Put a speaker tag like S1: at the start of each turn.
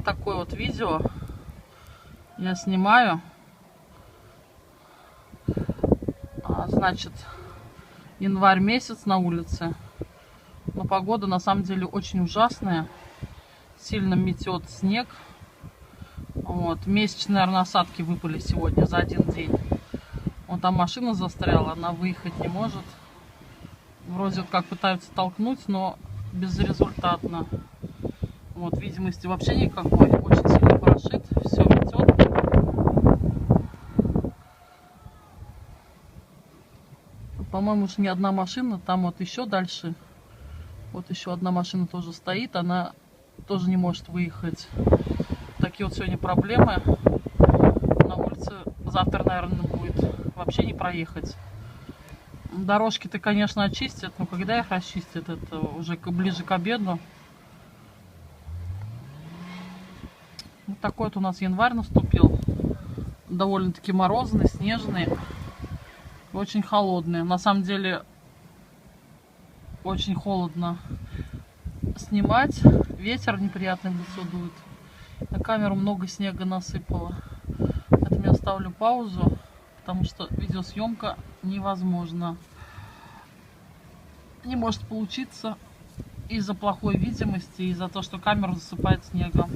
S1: Вот такое вот видео я снимаю. Значит, январь месяц на улице. Но погода на самом деле очень ужасная. Сильно метет снег. Вот. Месячные, наверное, осадки выпали сегодня за один день. Вон там машина застряла, она выехать не может. Вроде вот как пытаются толкнуть, но безрезультатно. Вот, видимости вообще никакой. Очень сильно прошит, все метет. По-моему, уже не одна машина, там вот еще дальше. Вот еще одна машина тоже стоит, она тоже не может выехать. Такие вот сегодня проблемы. На улице завтра, наверное, будет вообще не проехать. Дорожки-то, конечно, очистят, но когда их расчистят, это уже ближе к обеду. Вот такой вот у нас январь наступил. Довольно-таки морозный, снежный. Очень холодный. На самом деле, очень холодно снимать. Ветер неприятный в лицо дует. На камеру много снега насыпало. Поэтому я ставлю паузу, потому что видеосъемка невозможна. Не может получиться из-за плохой видимости, из-за того, что камера засыпает снегом.